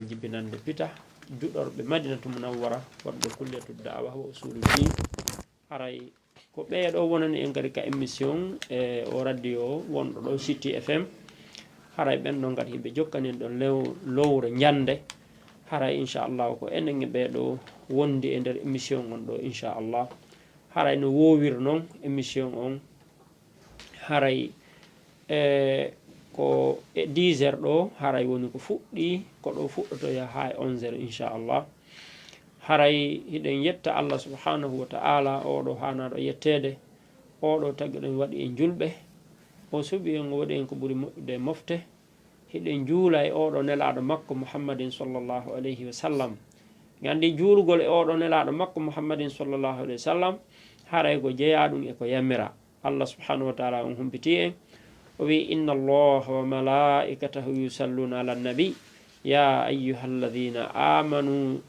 jibbinande pita juɗorɓe madinatu munawwara wonɓe kulliyatu dawa wa usuluddin haray ko ɓeeɗo wonani en kadi ka émission e o radio wonɗo ɗo City FM haray ɓen ɗon kadi hiɓe jokkani en ɗon lowre jande haray inchallahu ko enen e ɓeeɗo wondi e nder émission on ɗo inchallah haray no wowir noon émission on haray ko 10 heures ɗo haray woni ko fuɗɗi ko ɗo fuɗɗotoya ha 11 heures inchallah haray hiɗen yetta Allah subhanahu wa ta'ala oɗo hanaɗo yettede oɗo tagui ɗen waɗi en julɓe o suuɓi en o waɗi en ko ɓuuri moƴƴude mofte hiɗen juula e oɗo nelaɗo makko Muhammadin sallllahu alayhi wa sallam gandi juulugol e oɗo nelaɗo makko Muhammadin sallllahu alayhi wa sallam haray ko jeeya ɗum e ko yammira Allah subhanahu wa ta'ala on humpiti en o wi inna allaha wa malaikatahu yusalluna ala nabi ya ayyuha alladhina amanu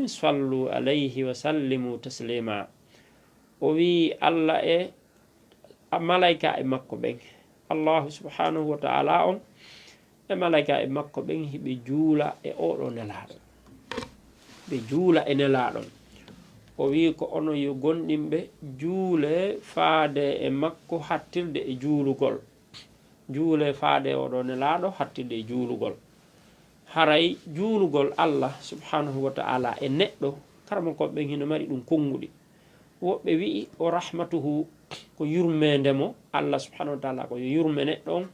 sallu alayhi wa sallimu taslima o wi Allah e malaika e makko ɓen allahu subhanahu wa ta'ala on e malaika e makko ɓen hiɓe juula e oɗo nelaɗo ɓe juula e nelaɗon o wi ko ono yo gonɗinɓe juule faade e makko hattirde e juulugol juule faade oɗo nelaɗo hattirde e juulugol haray juulugol Allah subhanahu wa ta'ala e neɗɗo karmakoɓe hino mari ɗum konguɗi woɓɓe wi'i o rahmatuhu ko yurmedemo Allah subhanahu wa ta'ala ko yurme neɗɗo on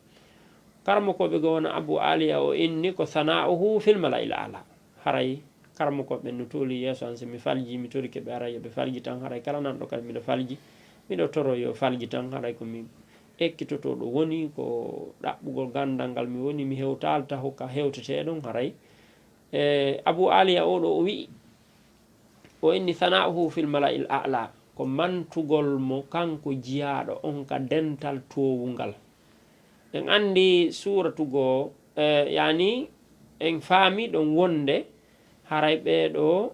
karmakoɓe go wona Abu Aliya o inni ko sana'uhu fil mala'il ala haray karmakoɓe no tooli yeeso an so mi falji mi tori keɓe ara yoɓe falji tan haray kala nanɗo kadi miɗo falji miɗo toro yo falji tan haray komi ekkitoto ɗo woni ko ɗaɓɓugol gandal ngal mi woni mi hewtalta hokka hewteteɗon haray Abu Aliya oɗo o wi'i o inni sana'uhu fil mala'il a'la ko mantugol mo kanko jiyaɗo on ka dental towungal en andi suratu goo yani en faami ɗon wonde haray ɓeeɗo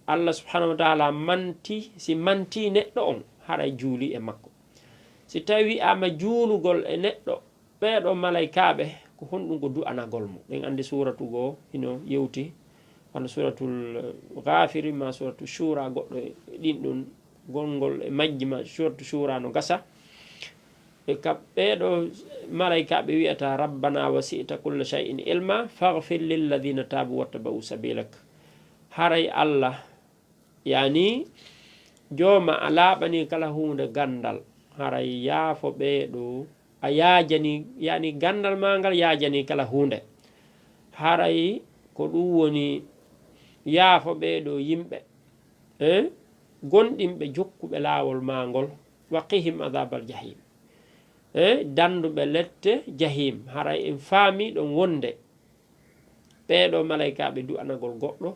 Allah subhanahu wa ta'ala manti si manti neɗɗo on haray juuli e makko si tawi ama juulugol e neɗɗo ɓeeɗo malaikaɓe ko honɗum ko du'anagol mo ɗen andi suratu goo hino yewti wano suratul ghafiri ma suratu shura goɗɗo ɗin ɗum gongol e majji ma suratu shura no gasa e ka ɓeeɗo malaikaɓe wiyata rabbana wasi'ta kulla shay'in ilma faghfir lilladhina tabu wattaba'u sabilak haray Allah yani jooma a laaɓani kala hunde gandal haray yaafo ɓeeɗo a yaajani yani gandal ma ngal yaajani kala hunde haray ko ɗum woni yaafo ɓeeɗo yimɓe gonɗinɓe jokkuɓe laawol ma ngol waqihim adabal jahim danduɓe lette jahim haray en faami ɗon wonde ɓeeɗo malaikaɓe du'anagol goɗɗo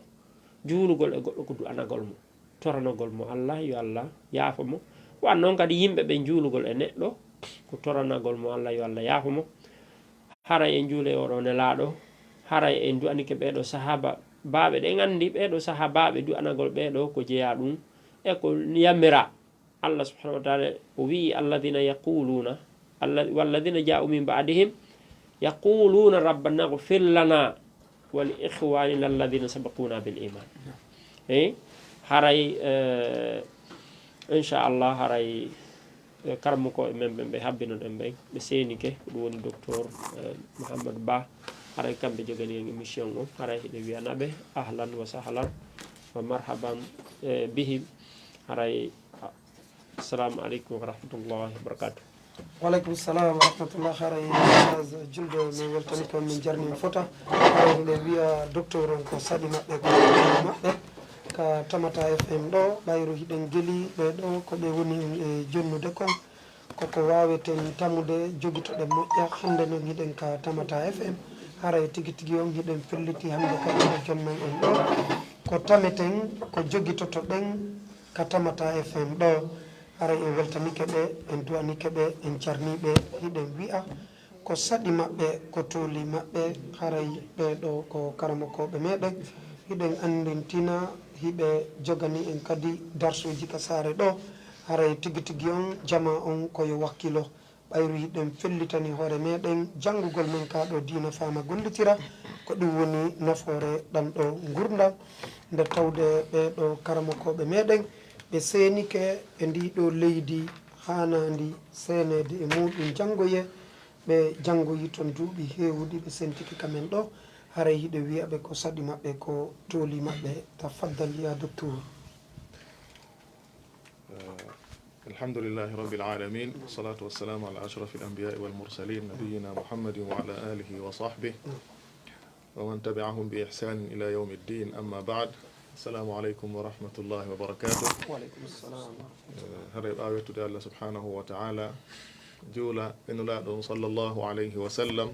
juulugol e goɗɗo ko du'anagol mo toranagol mo Allah yo Allah yaafo mo wan noon kadi yimɓe ɓe juulugol e neɗɗo ko toranagol mo Allah yo Allah yaafo mo haray en juule oɗo nelaɗo haray en du'anike ɓeeɗo sahaba baaɓe ɗen andi ɓeeɗo sahabaɓe du'anagol ɓeeɗo ko jeeya ɗum e ko yammira Allah subhanahu wa ta'ala o wi alladhina yaquluna walladhina ja'u min ba'dihim yaquluna rabbana ighfir lana wa li ikhwanina alladhina sabaquna bil iman haray inchallah haray karmo ko men ɓe habbinoɗen ɓen ɓe seenike ko ɗum woni docteur Mouhamadou Ba haray kamɓe jogani en émission o haray hiɗe wiyanaɓe ahlan wa sahlan wa marhaban bihim haray assalamu aleykum wa rahmatullahi wa barakatuh waleykum salam wa rahmatullah haray julɓe min weltani kon min jarnima fota haray hiɗe wiya docteur on ko saɗi maɓɓe ko maɓɓe ka Tamata FM ɗo ɓayru hiɗen gueli ɓeɗo koɓe woni e jonnude kon koko waweten tamude joguitoɗe moƴƴa hande noon hiɗen ka Tamata FM haray tigui tigui on hiɗen pelliti hande kadi ɗo jonnan en ɗo ko tameten ko joguitoto ɗen ka Tamata FM ɗo haray en weltanike ɓe en duwanike ɓe en jarniɓe hiɗen wi'a ko saɗi maɓɓe ko tooli maɓɓe haray ɓeɗo ko karamokoɓe meɗen hiɗen andintina hiɓe jogani en kadi darsuji ka saare ɗo haray tigui tigui on jama on koyo wakkilo ɓayru yiɗen fellitani hoore meɗen janngugol men ka ɗo diina fama gollitira ko ɗum woni nafoore ɗanɗo gurdam nde tawde ɓeɗo karamokoɓe meɗen ɓe seenike e ndiɗo leydi hanandi senede e muɗum janngoye ɓe janngoyi toon duuɓi heewɗi ɓe sentiki kamen ɗo haray hiɗe wiyaɓe ko saɗi maɓɓe ko tooli maɓɓe tafaddal ya docteur. الحمد لله رب العالمين والصلاة والسلام على أشرف الأنبياء والمرسلين نبينا محمد وعلى آله وصحبه ومن تبعهم بإحسان إلى يوم الدين أما بعد السلام عليكم ورحمة الله وبركاته. وعليكم السلام. هذا آية الله سبحانه وتعالى جولا إن لا صلى الله عليه وسلم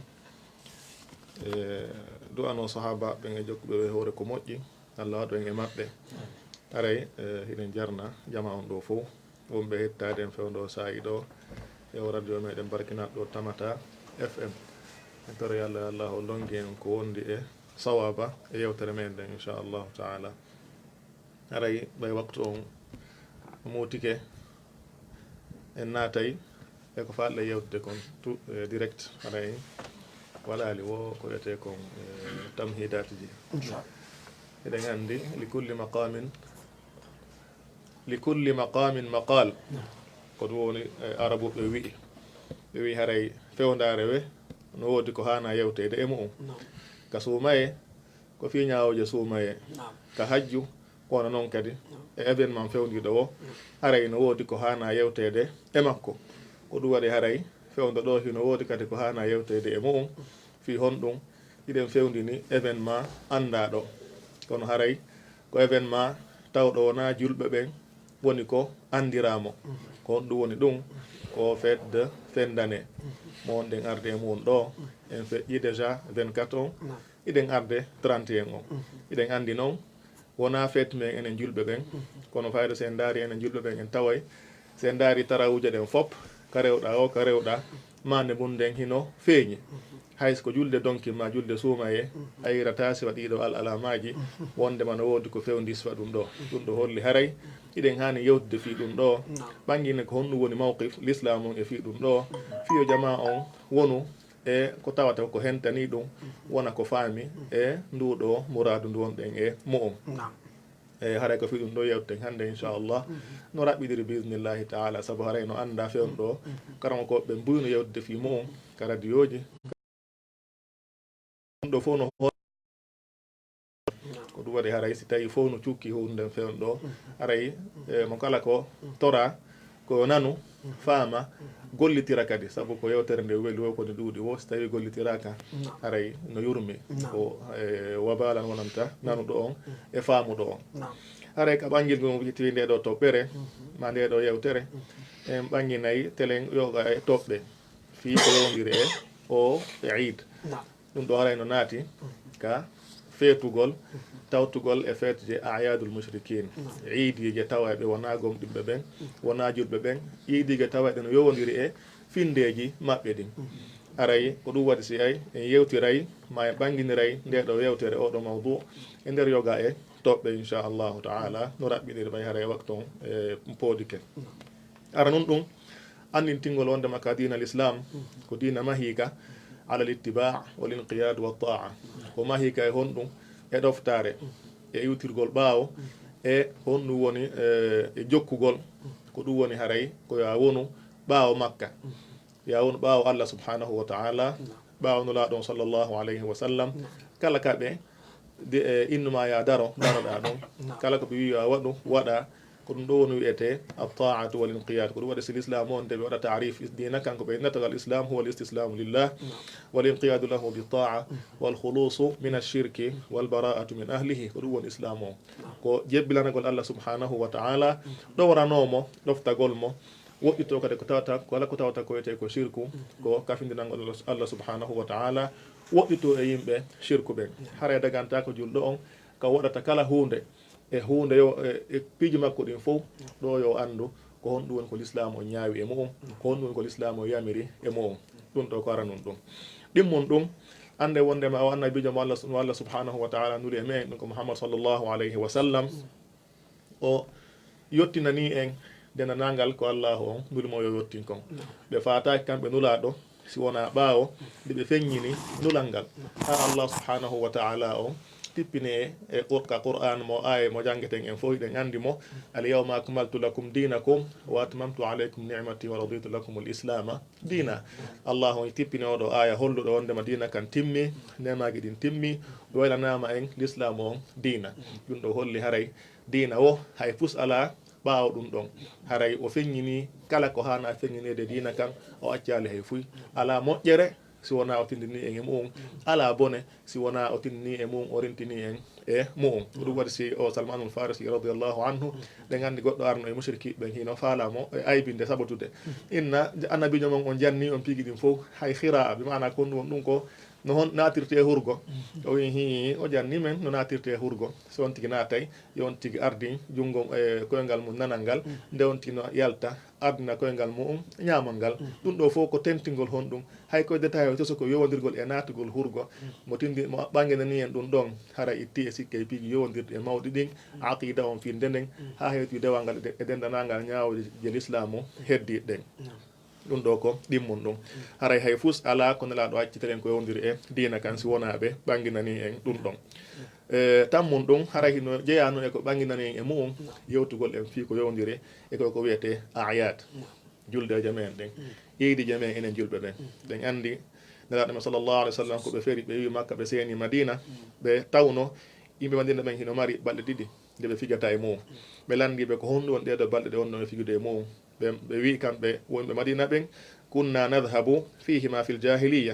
دو أن صحابة بين جوك بهور كموجي الله بين مبة أري هنا جرنا جماعة دوفو wonɓe hettaden fewdo sa'i ɗo e radio meɗen barkinat ɗo tamata fm en toro yallah allah o longi en ko wondi e sawaba e yewtere meɗen inchallahu taala aray ɓay waktu on mutike en naatay e ko falle yewtude kon tout direct aray walali wo ko wiyete kon tamhidatiji eɗen andi likulli maqamin maqal ko ɗum woni arabu ɓe wi haray fewndare we no woodi ko hana yewtede e mu'um ka suumaye ko fi ñawoje suumaye ka hajju kono noon kadi e événement fewndiɗo o haray no woodi ko hana yewtede e makko ko ɗum waɗi haray fewndo ɗo hino woodi kadi ko hana yewtede e mu'um fi honɗum iɗen fewndini événement andaɗo kono haray ko événement tawɗo wona julɓe ɓen woni ko andiramo ko on ɗum woni ɗum ko fête de fin d'année mo wonɗen arde e mum ɗo en feƴƴi déjà 24 on iɗen arde 31 on iɗen andi noon wona fête men enen julɓe ɓen kono fayde sen daari enen julɓe ɓen en taway sen daari tarawuje ɗen fop ka rewɗa o ka rewɗa mande mum nden hino feeñi hayso ko julde donkima julde suumaye a yirata siwa ɗiɗo alamaji wondema no woodi ko fewndi siwa ɗum ɗo holli haray iɗen hani yewtude fi ɗum ɗo ɓangguine ko honɗum woni mawqif l'islam on e fi ɗum ɗo fiyo jama on wonu e ko tawata ko hentani ɗum wona ko faami e nduɗo mouradu ndu wonɗen e mu'um e haray ko fi ɗum ɗo yewteten hannde inchallah no raɓɓiɗiri bismillahi taala saabu haray no anda fewn ɗo karama koɓe mbuyno yewtude fi mu'um ka radio ji ɗo fof no ko ɗum waɗi haray si tawi fof no cukki hunde fewn ɗo haray mo kala ko tora ko nanu faama gollitira kadi saabu ko yewtere nde weli wo kone ɗuuɗi wo so tawi gollitiraka haray no yurmi ko wabalan wonanta nanuɗo on e faamuɗo on haray ka ɓangguel mo ƴettiwi nde ɗo toɓɓere ma nde ɗo yewtere en ɓanginayyi telen yoga e toɓɓe fi ko yowdiri e o eid ɗum ɗo haray no naati ka feetugol tawtugol e feetude ayadul mushrikin iidije tawaɓe wona gomɗiɓe ɓen wona julɓe ɓen iidije tawaɗe no yowodiri e findeji maɓɓe ɗin aray ko ɗum waɗi si ay en yewtiray ma en ɓanguiniray nde ɗo yewtere oɗo mawdu e nder yoga e toɓɓe inchallahu taala no raɓɓiɗiri ɓay haray waktu on e poodike ara nun ɗum andintingol wondema ka dina l'islam ko dina mahika ala l'ittiba wal inqiyad wa taa ko mahika e honɗum e ɗoftare e iwtirgol ɓaawo e honɗum woni e jokkugol ko ɗum woni haray ko ya wonu ɓaawo makka ya wonu ɓaawo allah subhanahu wa taala ɓaawo nulaɗon sallllahu alayhi wa sallam kala kaɓe innuma ya daroɗa ɗon kala ko ɓe wi ya waɗu waɗa ko ɗum ɗo woni wiyete attaatu wal inqiyad ko ɗum waɗi si l'islam on nde ɓe waɗa tarif dina kanko ɓe innatagal islam huwa l istislamu lillah wal inqiyadu lahu bi taa wal khulusu min ashirki wal bara'atu min ahlihi ko ɗum woni islam on ko jebbilanagol allah subhanahu wa taala ɗowranomo ɗoftagol mo woɗɗito kadi ko tawata wala ko tawata ko wiyete ko shirku ko kafindinagol allah subhanahu wa taala woɗɗito e yimɓe shirku ɓen haray daganta ko julɗo on ka waɗata kala hunde e hunde yo e piiji makko ɗin fof ɗo yo andu ko honɗum woni ko l'islam o ñaawi e mu'um ko honɗum woni ko l'islam o yamiri e mu'um ɗum ɗo ko ara nun ɗum ɗimmon ɗum ande wondema o annabijo mo allah subhanahu wa taala nuri e men ɗum ko mouhammad sallllahu alayhi wa sallam o yettinani en dendanangal ko allahu on nulmo yo yottin kon ɓe fataki kamɓe nulaɗo si wona ɓaawo nde ɓe feññini nulal ngal ha allah subhanahu wa taala on tippine e ka qur'an mo aya mo jangeten en fof ɗen andi mo al yawma akmaltu lakum dinakum wa atmamtu alaykum ni'mati wa raditu lakum al islama dina allah on tippine oɗo aya holluɗo wondema dina kan timmi nemaji ɗin timmi ɗo waylanama en l'islam on dina ɗum ɗo holli haray dina o hay pus ala ɓaawo ɗum ɗon haray o feññini kala ko hana feññinede dina kan o accali hay fuy ala moƴƴere si wona o tindini en e mu'um ala bone si wona o tindini e mu'um o rentini en e mu'um ɗum waɗi si o salmanul farisi radiallahu anhu ɗe gandi goɗɗo arno e mushriki ɓen hino faalamo e aybinde sabotude inna annabijo mon on janni on pigi ɗin fof hay hira bimana kon ɗum ko no hon natirte hurgo o wi hi o janni men no natirte hurgo so on tigi natay yo on tigi ardi jungo e koyngal mum nanal ngal nde on tigi no yalta ardina koyngal mum ñamal ngal ɗum ɗo fof ko tentingol honɗum hay koye détail o toso ko yowodirgol e natugol hurgo mo tindi mo ɓangenani en ɗum ɗon hara itti e sikke e piigi yowodirde e mawɗi ɗin aqida on fi ndenden ha hewti dewal ngal e dendanangal ñawde je l'islam o heddi ɗen ɗum ɗo ko ɗimmum ɗum haray hay fus ala ko nelaɗo acciteren ko yowdiri e dina kan si wonaɓe ɓanginani en ɗum ɗon tammum ɗum haray no jeeyano e ko ɓanginani en e mu'um yewtugol en fi ko yowdiri e ko wiyete ayat juldeje men ɗen iidije men enen julɓe ɓen ɗen andi nelaɗo men sallllahu alih w sallam ko ɓe feeri ɓe wi makka ɓe seeni madina ɓe tawno yimɓe madina ɓen hino mari balɗe ɗiɗi nde ɓe figata e mu'um ɓe landiɓe ko honɗum won ɗeɗo balɗe ɗe wonno e figude e mu'um ɓe wi kamɓe wonɓe madina ɓen kunna nadhabu fihima fil jahiliya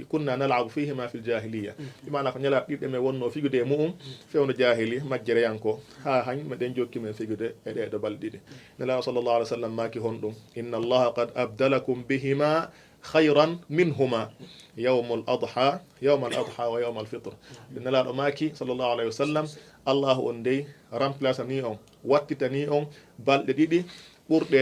kunna nalabu fihima fil jahiliya imana ko ñalaɗo ɗiɗɗe men wonno figude e mu'um fewno jahili majjereyanko ha hañ meɗen jokki men figude e ɗeɗo balɗe ɗiɗi nelaɗo sallllahu alih w sallam maki honɗum inna allaha qad abdalakum bihima khayran minhuma yawmul adha wa yawmal fitr nelaɗo maki sallllahu alayhi wa sallam allahu on dey remplace ni on wattitani on balɗe ɗiɗi ɓurɗe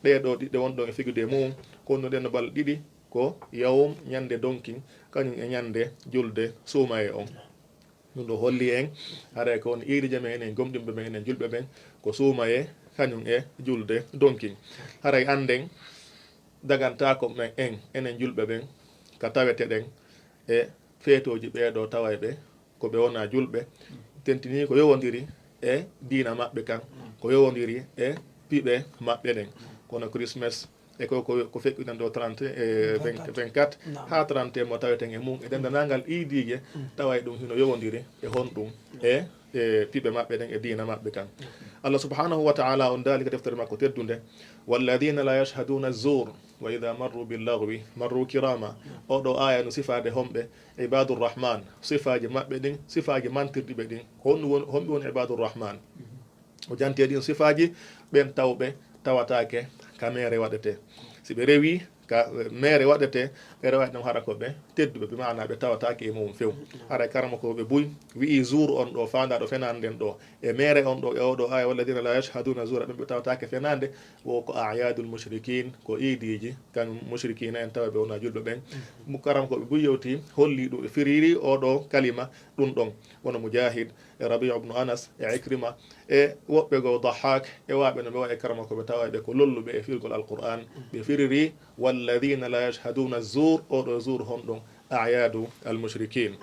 ɗeɗo ɗiɗɗe wonɗon e figude e mum kono ɗen no balɗe ɗiɗi ko yawum ñande donkin kañum e ñande julde suumaye on ɗum ɗo holli en haɗa ko on irije men enen gomɗimɓe men enen julɓe ɓen ko suumaye kañum e julde donkin haray anden dagantako men enen julɓe ɓen ka tawete ɗen e feetoji ɓeɗo tawayɓe ko ɓe wona julɓe tentini ko yowodiri e diina maɓɓe kan ko yowodiri e piɓe maɓɓe ɗen kono christmas e ko feƴƴuɗen ɗo 30 e 24 ha 31 mo taweten e mum e dendanangal iidije taway ɗum hino yowodiri e honɗum e piɓe maɓɓe ɗen e diina maɓɓe kan allah subhanahu wa taala on daali ko deftere makko teddude walladina la yashhaduna zour wa ida marru billahwi marru kirama oɗo aya no sifade homɓe ibadurrahman sifaji maɓɓe ɗin sifaji mantirɗiɓe ɗin homɓe woni ibadurrahman o janti ɗin sifaji ɓen tawɓe tawatake ka mere waɗete si ɓe rewi ka mere waɗete ɓe rewani ɗum hara koɓe tedduɓe ɓe mana ɓe tawatake e mum few haɗa karama ko ɓe buy wi'i jour on ɗo fandaɗo fenanden ɗo e mere on ɗo e oɗo aya walladina la yashhaduna zoura ɓen ɓe tawatake fenande wo ko ayadul mushrikin ko iidiji kañum mushrikina en tawa ɓe wona julɓe ɓen karama ko ɓe buy yewti holli ɗum ɓe firiri oɗo kalima ɗum ɗon wono mujahid e rabi ibnu anas e icrima e woɓɓe go dahak e waɓe no ɓe waɗi karama ko ɓe tawaɓe ko lolluɓe e firgol alquran ɓe firiri walladina la yashhaduna zour oɗo zour honɗum ayadu almushrikin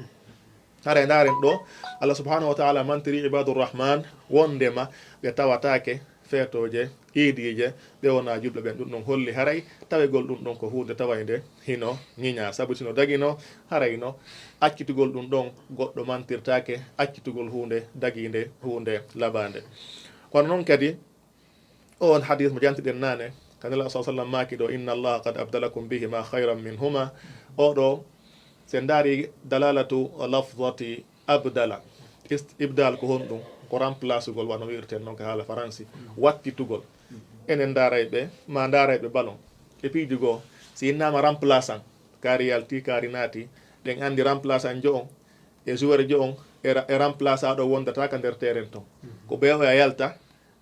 hara daren ɗo allah subhanahu wa taala mantiri ibadurrahman wondema ɓe tawatake feetoje iidije ɓe wona julɓe ɓen ɗum ɗon holli haray tawegol ɗum ɗon ko hunde tawayde hino ñiña saabu sino daguino harayno accitugol ɗum ɗon goɗɗo mantirtake accitugol hunde daguide hunde labade kono noon kadi o on hadis mo jantiɗen nane kanela sa sallam maki ɗo inna allaha qad abdalakum bihima hayran minhuma oɗo sen daari dalalatu lafdati abdala ibdal ko honɗum ko remplacegol wano wirten noon ko haala faransi wattitugol enen darayɓe ma darayɓe ballon e piiji goo si innama remplaçant kaari yalti kaari naati ɗen andi remplaçant jo on e joueur jo on e remplaçant ɗo wondataka nder terrain ton ko ɓe oya yalta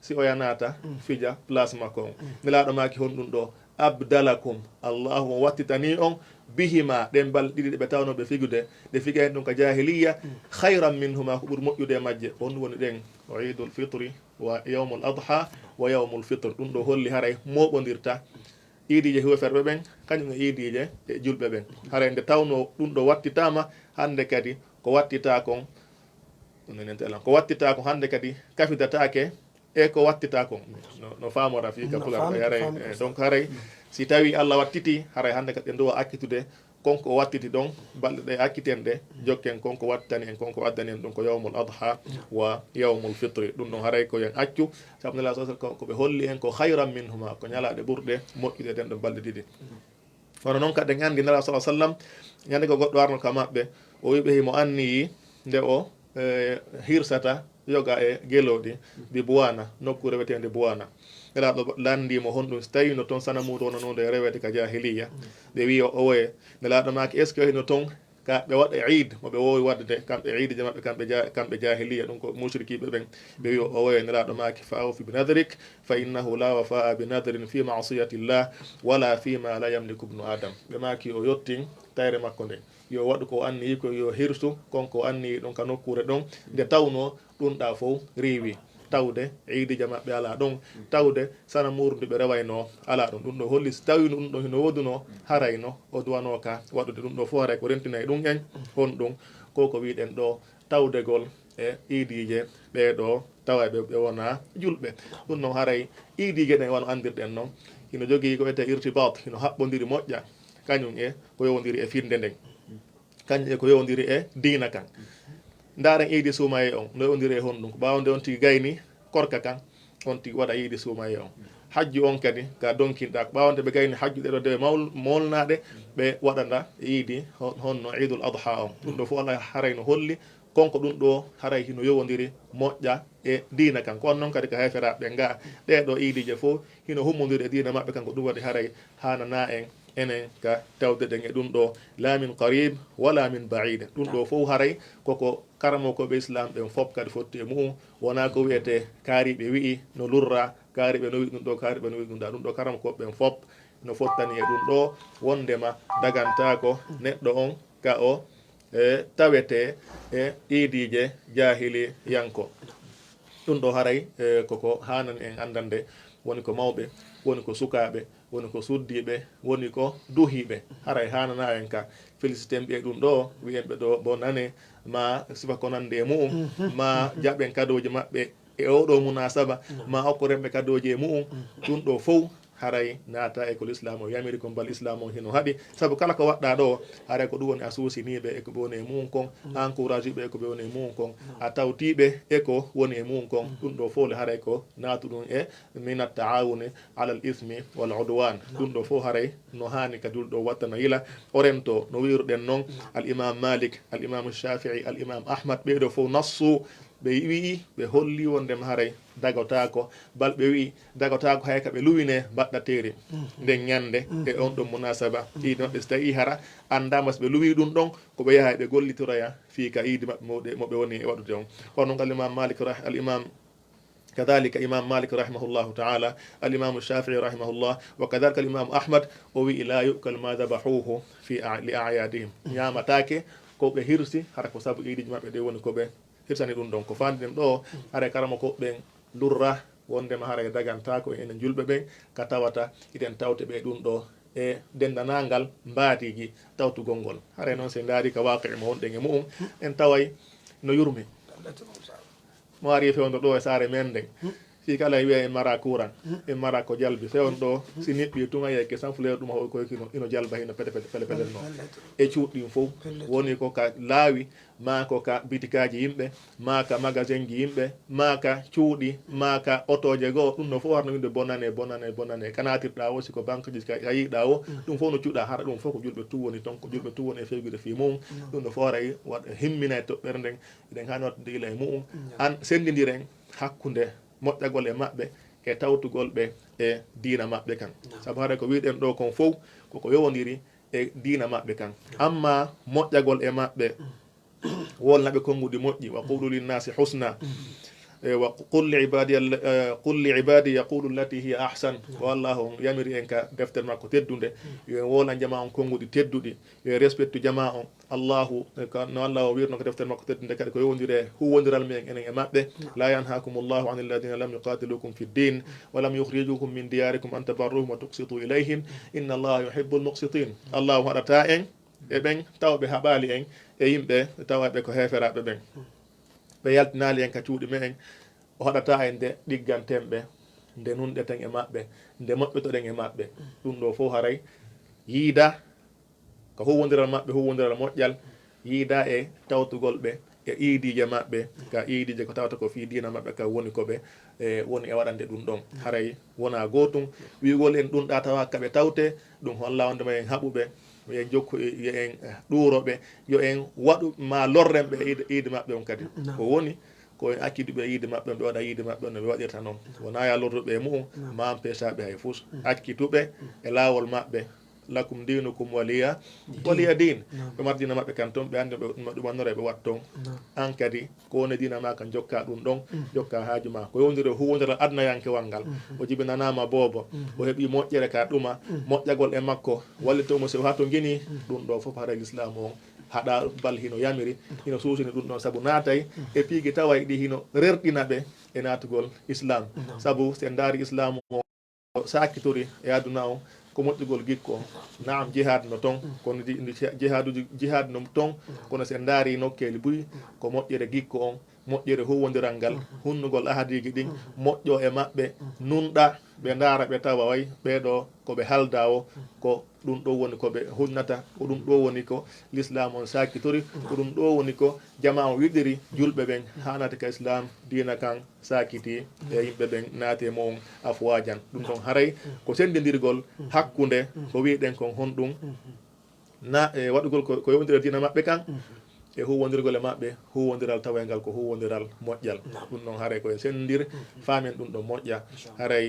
si oya naata fija place makko on nelaɗo maki honɗum ɗo abdalakum allahuma wattitani on bihima ɗen bal ɗiɗi ɗeɓe tawnoɓe figude ɗe figa hen ɗum ko jahiliya hayran minhuma ko ɓuuri moƴƴude e majje on woni ɗen o idul fitri wa yawmul adha wa yawmul fitre ɗum ɗo holli haray moɓodirta iidije huwoferɓe ɓen kañum e iidije e julɓe ɓen haray nde tawno ɗum ɗo wattitama hande kadi ko wattita kon ko wattita ko hande kadi kafidatake e ko wattita kon no famora fi ka pular haray donc haray si tawi Allah wattiti haray hande kadi en dowa akkitude konko wattiti ɗon balɗe ɗe akkiten ɗe jokken konko wattani en konko addani en ɗum ko yawmul adha wa yawmul fitri ɗum ɗon haray koyen accu sabu nela sa koɓe holli en ko hayran minhuma ko ñalaɗe ɓurɗe moƴƴude den ɗo balɗe ɗiɗi hono noon kadi en andi nela sa sallam ñande ko goɗɗo arno ka maɓɓe o wiɓe himo anniyi nde o hirsata yoga e geloɗi mbi buwana nokkure wetende buwana nelaɗo landimo honɗum so tawi no toon sanamuɗo wono node rewede ka jahiliya ɓe wi o owoye nelaɗo maki est ce que hino toon ka ɓe waɗa eid moɓe wowi wadde kamɓe eidije mabɓe kamɓe jahiliya ɗum ko musrikiɓe ɓen ɓe wi o owoye nelaɗo maki fa awfi bi nadrik fa innahu la wafaa bi nadrin fi masiyati llah wala fima la yamliku ibnu adam ɓe maki o yettin tayre makko nde yo waɗu ko anniyi ko yo hirsu konko anniyi ɗon ka nokkure ɗon nde tawno ɗum ɗa fof riwi tawde eidija maɓɓe ala ɗon tawde sana murdu ɓe rewayno ala ɗum ɗum ɗo holli so tawi ɗum ɗo hino woduno harayno o duwano ka waɗude ɗum ɗo fof haray ko rentinayi ɗum en hon ɗum koko wiɗen ɗo tawdegol e iidije ɓeɗo tawa ɓe wona julɓe ɗum noon haray iidije ɗen wano andirɗen noon hino jogui ko wiyete irtibat hino haɓɓodiri moƴƴa kañum e ko yowdiri e finde nden kañum e ko yowdiri e diina kan ndaren iidi suumaye on no yowdiri e honɗum ko ɓawde on tigi gayni korka kan on tigi waɗa iidi suumaye on hajju on kadi ka donkinɗa ko ɓawde ɓe gayni hajju ɗeɗo dewe molnaɗe ɓe waɗanda iidi honno idul adha on ɗum ɗo fof Allah haray no holli konko ɗum ɗo haray hino yowodiri moƴƴa e diina kan ko on noon kadi ko heferaɓe nga ɗeɗo iidije fof hino hummodiri e diina mabɓe kanko ɗum waɗi haray hanana en enen ka tawde ɗen e ɗum ɗo la min qarib wala min baide ɗum ɗo fof haray koko karamokoɓe islam ɓen fof kadi fotti e muɗum wona ko wiyete kaariɓe wi'i no lurra kaariɓe no wi ɗum ɗo kaariɓe no wi ɗum ɗa ɗum ɗo karamokoɓe ɓen fof no fottani e ɗum ɗo wondema dagantako neɗɗo on ka o tawete e iidije jahili yanko ɗum ɗo haray koko hanani en andande woni ko mawɓe woni ko sukaɓe woni ko suddiɓe woni ko duhiɓe haray hanana en ka félicité ɓe ɗum ɗo wiyenɓe ɗo bo nane ma sifa ko nande e muɗum ma jaɓen kadoji maɓɓe e oɗo munasaba ma hokko remɓe kadoji e muɗum ɗum ɗo fof haray naata e ko l'islam o yamiri ko bal islam o hino haɗi saabu kala ko waɗɗa ɗo haray ko ɗum woni a susiniɓe eko ɓe woni e mum kon encourage ɓe eko ɓe woni e mum kon a tawtiɓe eko woni e mum kon ɗum ɗo fof le haray ko naatu ɗum e min at-taawuni ala al ithmi wal udwan ɗum ɗo fof haray no hani kadi ɗo watta no yila o rento no wiruɗen noon al imam malik al imam shafii al imam ahmad ɓeɗo fof nassu ɓe wii ɓe holli wondema haray dagotako bal ɓe wi dagotako hay ka ɓe luwine mbaɗɗatere nden ñande e on ɗon munasaba iidi maɓɓe so tawi hara andama so ɓe luwi ɗum ɗon koɓe yaha ɓe gollitoroya fi ka iidi maɓɓe moɓe woni e waɗude on kono noon alimam malik al imam كذلك إمام مالك رحمه الله تعالى الإمام الشافعي رحمه الله وكذلك الإمام أحمد وي لا يؤكل ما ذبحوه في لأعيادهم ñamatake ko ɓe hirsi hara ko saabu iidiji maɓɓe ɗe woni ko ɓe hirsani ɗum ɗon ko fandinen ɗo haray karama ko ɓen lurra wondema haray dagantako enen julɓe ɓen ka tawata iɗen tawte ɓe ɗum ɗo e dendanangal mbaatiji tawtugol ngol haray noon se daari ka waqi mo wonɗen e mu'um en taway no yurmi mo ari fewndo ɗo e saare men nden fi kala wiya en mara courant en mara ko jalbi fewon ɗo si neɓɓi tuma yeke sans fleur ɗum koy ino jalba hino pele pele no e cuuɗɗin fof woni ko ka laawi ma ko ka bitikaji yimɓe ma ka magasin ji yimɓe ma ka cuuɗi ma ka otoje goo ɗum no fof harno winde bonane kanatirɗa o siko banque ji a yiiɗa o ɗum fof no cuuɗa hara ɗum fof ko julɓe tu woni ton ko julɓe tu woni e fewgude fi mum ɗum no fof aray waɗa himmina e toɓɓere nden eɗen hani wattude ila e mu'um an sendidiren hakkude moƴƴagol e maɓɓe e tawtugol ɓe e diina maɓɓe kan sabu haɗa ko wiɗen ɗo kon fof koko yowodiri e diina maɓɓe kan amma moƴƴagol e maɓɓe wolnaɓe konngudi moƴƴi wa qulu linnasi husna qul li ibadi yaqulu allati hiya ahsan wallahu yamiri en ka deftere makko teddude yo wola jama on konguɗi tedduɗi yo respectu jama on allahu no allah o wirno ko deftere makko teddude kadi ko yowdire huwodiral men enen e maɓɓe la yanhakum llahu an alladina lam yuqatilukum fi ddin wa lam yukhrijukum min diyarikum an tabarruhum wa tuqsitu ilayhim inna allaha yuhibbu lmuqsitin allahu haɗata en e ɓen tawɓe haɓali en e yimɓe tawaɓe ko heferaɓe ɓen ɓe yaltinali en ka cuuɗi men o haɗata en nde ɗiggantenɓe nde nunɗeten e maɓɓe nde moƴƴotoɗen e maɓɓe ɗum ɗo fof haray yiida ko huwodiral maɓɓe huwodiral moƴƴal yiida e tawtugol ɓe e iidije maɓɓe ka iidije ko tawata ko fi dina maɓɓe ka woni koɓe woni e waɗande ɗum ɗon haray wona gotum wigol en ɗum ɗa tawa kaɓe tawte ɗum holla wondema en haɓuɓe yo en jokku yo en ɗuroɓe yo en waɗu ma lorrenɓe iide maɓɓe on kadi ko woni ko en acciduɓe yiide maɓɓe ɓe waɗa yiide maɓɓe no ɓe waɗirta noon wona ya lorduɓe e mu'um ma pesaɓe hay fus accituɓe e laawol maɓɓe lakum dinukum waliya din ɓe mar dina maɓɓe kan toon ɓe andi ɗumannore ɓe wat toon an kadi ko woni dina ma kan jokka ɗum ɗon jokka haaju ma ko yowdiri huwodiral adnayankewal ngal o jibinanama boobo o heeɓi moƴƴere ka ɗuma moƴƴagol e makko wallitomo so ha to guini ɗum ɗo foof haara l'islam on haɗa bal hino yamiri hino suusini ɗum ɗon saabu naatay e piigui taway ɗi hino rerɗina ɓe e natugol islam saabu sen daari islam o sakkitori e aduna o ko moƴƴugol gikko naam jihad no toon kono jihad no toon kono sen daari nokkeli buy ko moƴƴere gikko on moƴƴere huwodiral ngal hunnugol ahadiji ɗin moƴƴo e maɓɓe nunɗa ɓe ndaara ɓe tawa way ɓeɗo koɓe halda o ko ɗum ɗo woni koɓe hunnata ko ɗum ɗo woni ko l'islam on sakkitori ko ɗum ɗo woni ko jama o wiɗiri julɓe ɓen hanata ka islam dina kan sakiti e yimɓe ɓen naati e mon afwajan ɗum ɗon haray ko sendidirgol hakkude ko wiɗen kon honɗum na e waɗugol ko yowdira dina maɓɓe kan e huwodirgol e maɓɓe huwodiral tawayngal ko huwodiral moƴƴal ɗum ɗon haaray koye sendir faamen ɗum ɗon moƴƴa haray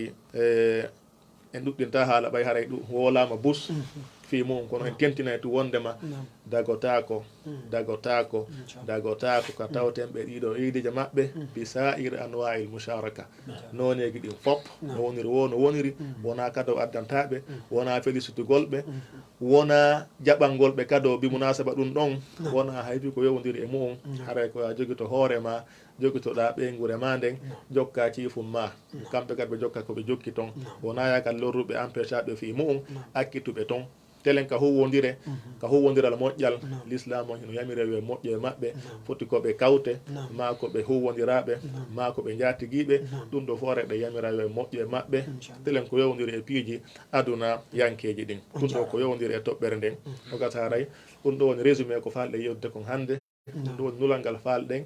en ɗuɗɗinta haala ɓay haray ɗum wolama bus fi mum kono en tentina tu wondema dagotako ka tawten ɓe ɗiɗo iidije maɓɓe bi sa'ir anwa'il musharaka noneji ɗin fop no woniri no woniri wona kado addantaɓe wona félicitugol ɓe wona jaɓangol ɓe kado bi munasaba ɗum ɗon wona hayfi ko yowdiri e mum haray ko a joguito hoorema jogitoɗa ɓeygure ma nden jokka ciifum ma kamɓe kadi ɓe jokka koɓe jokki toon wona yakal lorruɓe empêchaɓe fi mum akkituɓe toon telen ka huwodire ka huwodiral moƴƴal l'islam o hino yamire yo moƴƴo e maɓɓe foti koɓe kawte ma koɓe huwodiraɓe ma koɓe jatiguiɓe ɗum ɗo foore ɗe yamira yo moƴƴo e maɓɓe telen ko yowdiri e piiji aduna yankeji ɗin ɗum ɗo ko yowdiri e toɓɓere nden o gata haray ɗum ɗo woni résumé ko falɗe yewdude kon hannde ɗum ɗo woni nulal ngal falɗen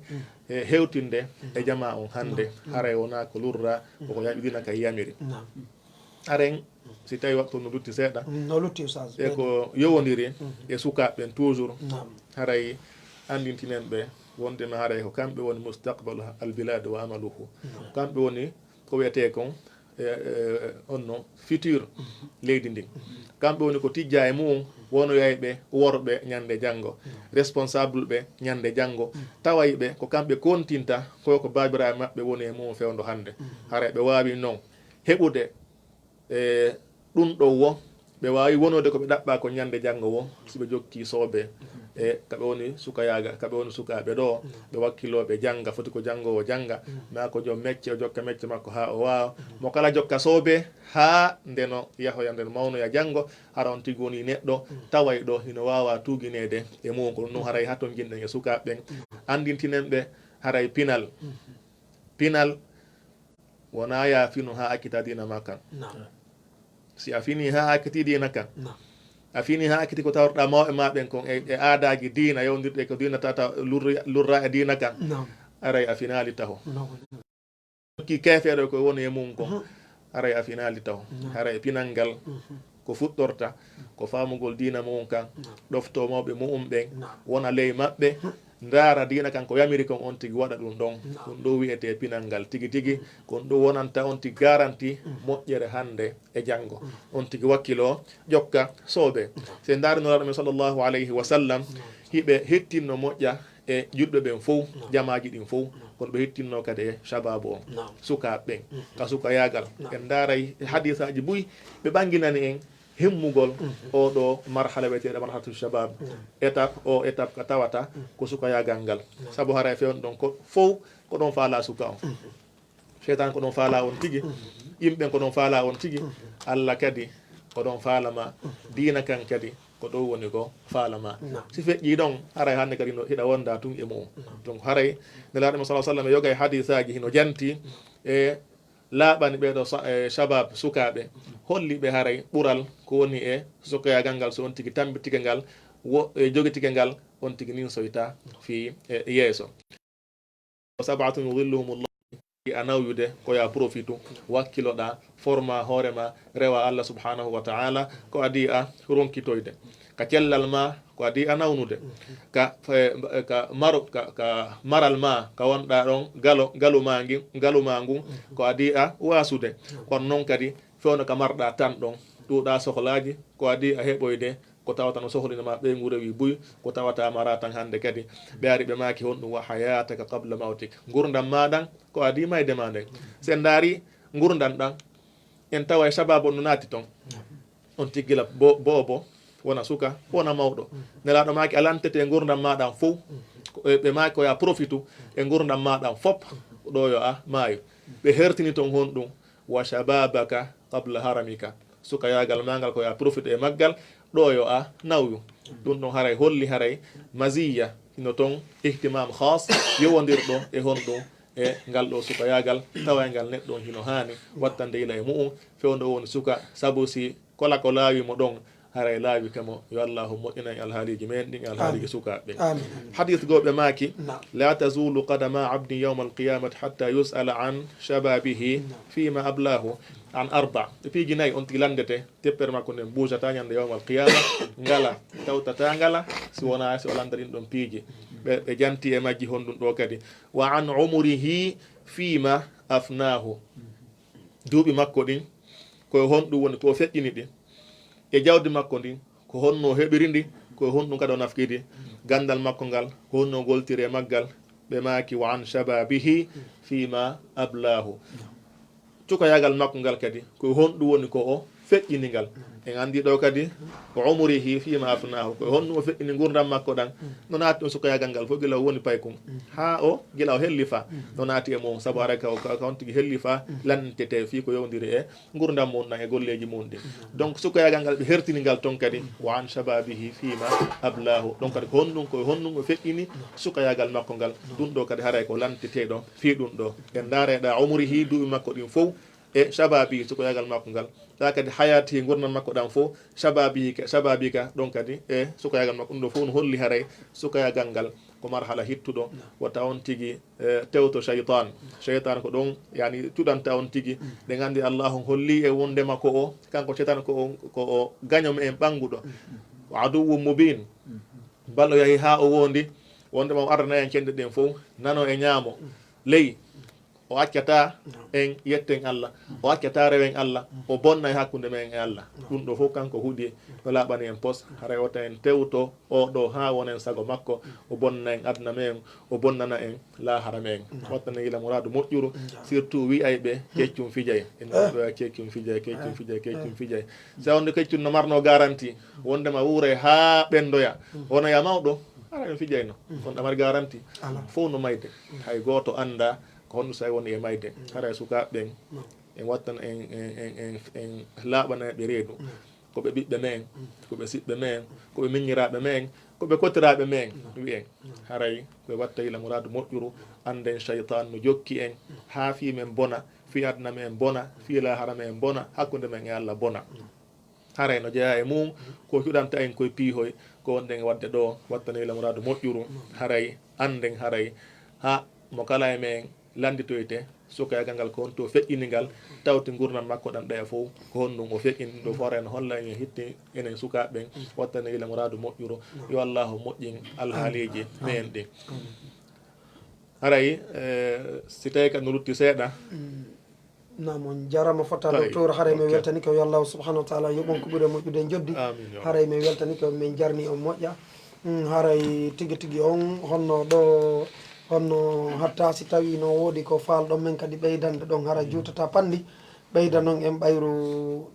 e hewtinde e jama on hannde haray wona ko lurra koko yaɓidina kay yamiri aren si tawi waktu no lutti seeɗa e ko yowodiri e sukaɓeɓen toujours haray andintinen ɓe wondema haray ko kamɓe woni mustaqbalu albilade wa amaluhu kamɓe woni ko wiyete kon onno futur leydi ndin kamɓe woni ko tijja e mum wonoyayɓe worɓe ñande janggo responsable ɓe ñande janggo tawayɓe ko kamɓe kontinta koko babiraɓe maɓɓe woni e mum fewdo hande haray ɓe wawi noon heɓude e ɗum ɗo wo ɓe wawi wonode koɓe ɗaɓɓa ko ñande janggo wo siɓe jokki soobe e kaɓe woni sukayaga kaɓe woni sukaɓe ɗo ɓe wakkiloɓe jangga foti ko janggowo jangga ma ko joom mecce o jokka mecce makko ha o wawa mo kala jokka soobe ha ndeno yahoya nden mawnoya janggo hara on tigi woni neɗɗo taway ɗo hino wawa tuguinede e mum ko ɗum ɗum haray hatton jinɗen e sukaɓeɓen andintinen ɓe haray pinal wona ya finu ha akkita dina ma kan si a fini ha akkiti dina kan a fini ha akkiti ko tawrɗa mawɓe maɓen kon e aadaji dina yewdirɗe ko dina tata lurra e dina kan aray a finali taho ki kefeɗo ko woni e mum kon aray a finali taho haray pinal ngal ko fuɗɗorta ko famugol dina mum kan ɗofto mawɓe mum ɓen wona ley maɓɓe ndaara dina kan ko yamiri kon on tigi waɗa ɗum ɗon ɗum ɗo wiyete pinal ngal tigi tigi kon ɗo wonanta on tigi garanti moƴƴere hande e janggo on tigi wakkilo ƴokka soobe se ndarinolaɗo men sallllahu alayhi wa sallam hiɓe hettinno moƴƴa e juɗɓe ɓen fof jamaji ɗin fof kono ɓe hettinno kadi e shababu o sukaɓe ɓen ka suka yagal en daaray hadisaji buy ɓe ɓanginani en himmugol oɗo marhala wiyeteɗo marhalatu shabab étape ka tawata ko suka yagal ngal saabu hara fewno ɗon ko fof ko ɗon faala suka o cheytan ko ɗon faala on tigui yimɓe ko ɗon faala on tigui Allah kadi ko ɗon faalama diina kan kadi ko ɗo woni ko faalama si feƴƴi ɗon haray hannde kadi no hiɗa wonda tun e mum donc haray nelaɗo mo sallam yoga e hadisaji hino janti e laaɓani ɓeɗo shabab sukaɓe holli ɓe haray ɓural ko woni e sukayagal ngal so on tigui tambitigue ngal joguitigue ngal on tigui nin soyta fi yeeso sabatun yudilluhumullah a nawyude koya profitu wakkiloɗa forma hoorema rewa Allah subhanahu wa ta'ala ko adi a ronkitoyde ka cellal ma ko adi a nawnude ka maral ma ka wonɗa ɗon galu ma ngun ko adi a wasude kono noon kadi fewno ka marɗa tan ɗon ɗuɗa sohlaji ko adi a heɓoyde ko tawata no sohlinama ɓeygu rewi buy ko tawata mara tan hannde kadi ɓe ari ɓe maki honɗum wa hayataka qabla mawtik gurdam maɗan ko adi mayde ma nden sen daari gurdam ɗan en tawa e sababu no naati toon on tiggila boobo wona suka wona mawɗo nelaɗo maki alantete e gurdam maɗan fof ɓe maki koya profitu e gurdam maɗan fop ɗo yo a maayo ɓe hertini toon honɗum wa shababaka qabla haramika suka yagal magal koya profite e maggal ɗo yo a nawyu ɗum ɗon haray holli haray masiya hino toon ihtimam khas yowodirɗo e honɗum e ngal ɗo suka yagal tawa ngal neɗɗo hino hani wattande ila e mu'um fewndo woni suka sabu si kola ko laawimo ɗon haray laawi kamo yo allahu moƴƴina en alhaaliji men ɗin alhaaliji sukaɓe hadith goɓe maaki la tazulu qadama abdi yawma alqiyamati hatta yus'ala an shababihi fima ablahu an arba e piiji nayyi on tigi landete teppere makko nden ɓuusata ñande yawma alqiyama ngala tawtata ngala si wona si o landa ɗin ɗon piiji ɓe janti e majji honɗum ɗo kadi wa an umrihi fima afnahu duuɓi makko ɗin koye honɗum woni ko feƴƴini ɗin e jawdi makko ndin ko honno heɓiri ndi ko honɗum kadi o nafkidi gandal makko ngal honno goltiri e maggal ɓe maaki wa an shababihi fima ablahu cukayagal makko ngal kadi ko honɗum woni ko o feƴƴini ngal en andi ɗo kadi ko umrihi fima afnahu ko honɗum o feƴƴini gurdam makko ɗan no naati ɗum sukayagal ngal fof gila o woni paykum ha o gila o helli fa no naati e mum saabu ara ka on tigui helli fa lantete fi ko yowdiri e gurdam mum ɗan e golleji mum ɗi donc sukayagal ngal ɓe hertini ngal toon kadi wa an shababihi fima ablahu donc kadi ko honɗum koye honɗum o feƴƴini sukayagal makko ngal ɗum ɗo kadi haray ko lantete ɗo fi ɗum ɗo en dareɗa umrihi duuɓi makko ɗin fof e shababi sukayagal makko ngal ɗa kadi hayati gurdam makko ɗan fof shababi ka ɗon kadi e sukayagal makko ɗum ɗo fof no holli haray sukayagal ngal ko marhala hittuɗo watta on tigui tewto cheytan ko ɗon yani tuɗanta on tigui ɗe gandi allahu holli e wondema ko o kanko cheytan ko o gañom en ɓanguɗo o aduwu mubin ballo yahi ha o wondi wondema o ardana en cenɗe ɗen fof nano e ñaamo ley o accata en yetten Allah o accata rewen Allah o bonna e hakkude men e Allah ɗum ɗo fof kanko huuɗi no laaɓani en pos haray wota en tewto o ɗo ha wonen sago makko o bonna en adna men o bonnana en lahara men wattane ila mouradu moƴƴuru surtout wiyay ɓe keccum fijay en ɗoya keccum fijay sa wonde keccum no marno garanti wondema wuure ha ɓendoya wonoya mawɗo ara en fijayno on ɗamar garanti fof no mayde hay goto anda honɗum sa woni e mayde hara sukaɓe ɓen en wattan en laaɓanaɓe reedu koɓe ɓiɓɓe men koɓe siɓɓe men koɓe miññiraɓe men koɓe kotiraɓe men wiyen haray ɓe watta ila mouradu moƴƴuru anden cheytan no jokki en ha fi men bona fi adna men bona fi lahara men bona hakkude men e Allah bona haray no jeeya e mum ko huɗanta en koye piihoy ko wonɗen wadde ɗo wattane ila mouradu moƴƴuru haray anden haray ha mo kala e men landitoyte sukayagal ngal ko honto feƴƴini ngal tawti gurdam makko ɗan ɗaya fof ko honɗum o feƴƴini ɗo fora en holla en hitti enen sukaɓen wattane ila mouradu moƴƴuru yo allahu moƴƴin alhaaliji men ɗin haray si tawi kadi no lutti seeɗa nam on jarama fota docteur haray min weltani ko yo allahu subahanahu wa taala yoɓon ko ɓuure moƴƴude joddi haray min weltani ko min jarni on moƴƴa haray tigui tigui on honno ɗo honno hatta si tawi no woodi ko falɗon men kadi ɓeydande ɗon hara juutata panndi ɓeyda noon en ɓayru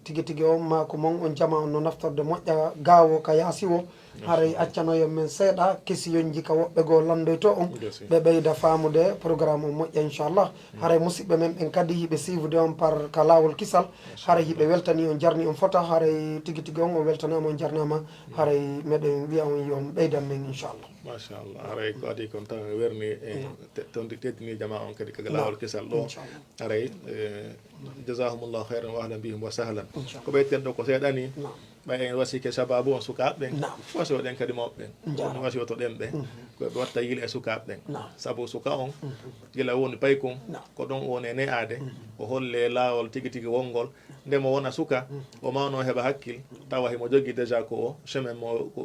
tigi tigi on ma ko mon on jama on no naftorde moƴƴa gaawo ka yaasi o haray accanoyen men seeɗa kesiyon jika woɓɓe goo landoy to on ɓe ɓeyda faamude programme o moƴƴa inchallah haray musidɓe men ɓen kadi hiɓe sivude on par ka laawol kisal haray hiɓe weltani on jarni on fota haray tigi tigi on o weltanama on jarnama haray meɗen wiya on yon ɓeydan men inchallah machallah haray ko adi kon tan werni e teddini jama on kadi kaga laawol kisal ɗo haray jasahumullahu heyran wa ahlan bihim wa sahlan ko ɓeyten ɗo ko seeɗani ɓay en wasike sababu on sukaɓe ɓen wasi oɗen kadi mawɓe ɓen wasi oto ɗen ɓe koɓe watta yiile e sukaɓe ɓen saabu suka on gila woni paykum ko ɗon woni ne aade o holle laawol tigui tigui wongol ndemo wona suka o mawno heɓa hakkil tawa himo jogui déjà ko o chemin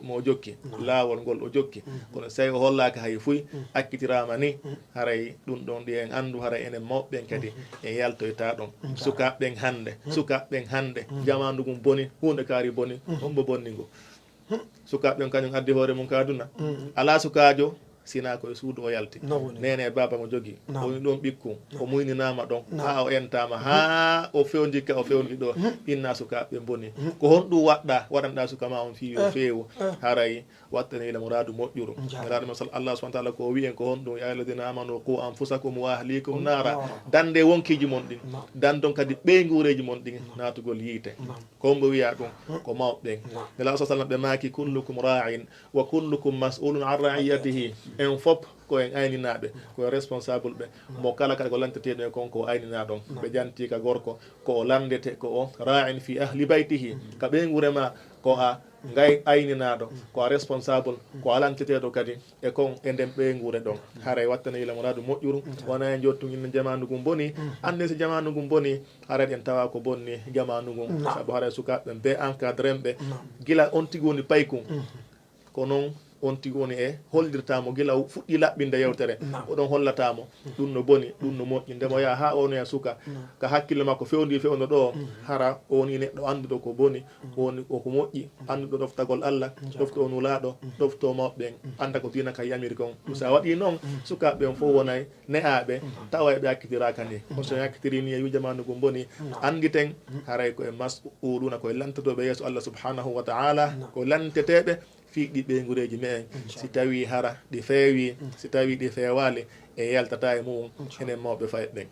mo jokki laawol ngol o jokki kono so tawi o hollaka hay fuy akkitirama ni haray ɗum ɗon ɗi en andu haray enen mawɓe ɓen kadi en yaltoyta ɗon sukaɓe ɓen hande sukaɓe ɓen hande jamandugum boni hunde kaari boni hombo bonni ngo sukaɓe ɓen kañum addi hoore mum kaduna ala sukajo sina koye suudu o yalti nene baba mo jogui woni ɗon ɓikkum o muyninama ɗon ha o entama ha o fewndika o fewndi ɗo inna sukaɓe boni ko honɗum waɗɗa waɗanɗa suka ma on fi o feewo haray wattanila muradu moƴƴuru muraɗu masal Allah subhanahu wa ta'ala ko wi en ko honɗum ya alladina amanu qu anfusakum wa ahlikum nara dande wonkiji mon ɗin dandon kadi ɓeygureji mon ɗin natugol yiite kombo wiya ɗum ko mawɓen nela sa sallam ɓe maki kullukum ra'in wa kullukum mas'ulun an ra'iyatihi en fop ko en ayninaɓe koye responsable ɓe mo kala kadi ko lanteteɗo e kon ko aynina ɗon ɓe janti ka gorko ko o landete ko o ra'in fi ahli baytihi ka ɓeygurema ko a ngay ayninaɗo ko a responsable ko a lanteteɗo kadi e kon e nden ɓeygure ɗon haray wattane ila muradu moƴƴuru wona e jottuginde jamanugum boni ande so jamanugum boni haray en tawa ko bonni jamanugum saabu haray sukaɓe ɓe encadre ɓe gila on tigui woni paykum ko noon on tigi woni e hollirtamo gila fuɗɗi laɓɓinde yewtere oɗon hollatamo ɗum no boni ɗum no moƴƴi ndemo yaa ha ono e suka ka hakkille makko fewndi fewno ɗo hara woni neɗɗo anduɗo ko boni woni koko moƴƴi anduɗo ɗoftagol Allah ɗofto nulaɗo ɗofto mawɓe anda ko dina ka yamiri kon sa waɗi noon sukaɓe on fof wonay ne'aɓe tawa ɓe hakkitiraka ni so hakkitiri ni e wi jamanugum boni anditen haray koye mas'uluna koye lantotoɓe yeeso Allah subhanahu wa ta'ala ko lanteteɓe fiiɗi ɓeygureji me en si tawi hara ɗi feewi si tawi ɗi feewali e yaltata e mum enen mawɓe fayɓe ɓen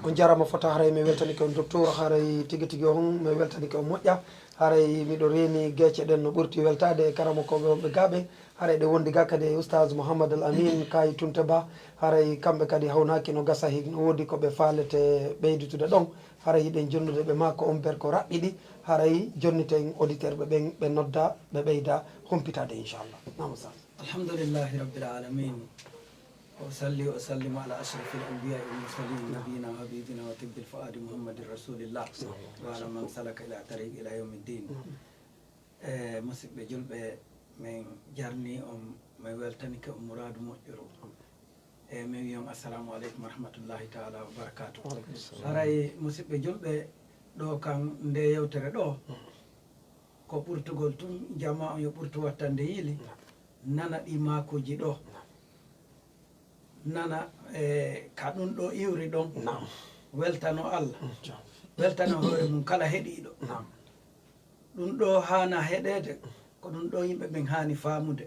on jarama fota haray mi weltanike on docteur haray tigui tigui on mi weltanike on moƴƴa haray miɗo reeni guecce ɗen no ɓurti weltade e karama koɓe wonɓe gaaɓe haray ɗe wondi ga kadi e oustage mouhamadou al amin kay tunte ba haray kamɓe kadi hawnaki no gasa hi no woodi koɓe faalete ɓeydutude ɗon haray yiɗen jonnude ɓe ma ko on ber ko raɓɓiɗi haray jonniten auditeur ɓe ɓen ɓe nodda ɓe ɓeyda humpitade inchallah namasa alhamdulillahi rabbil alamin وصلي وسلم على أشرف الأنبياء والمرسلين نبينا وحبيبنا وطب الفؤاد محمد رسول الله وعلى من سلك إلى طريق إلى يوم الدين مسب جلب من جرني ما يولتنك مراد مؤجر من يوم السلام عليكم ورحمة الله تعالى وبركاته أراي مسب جلب ɗo kan nde yewtere ɗo ko ɓurtugol tun jama yo ɓurtu wattande yiili nana ɗi makuji ɗo nana ka ɗum ɗo iwri ɗon weltano Allah weltano hoore mum kala heɗiɗo ɗum ɗo hana heɗede ko ɗum ɗo yimɓe ɓen hani famude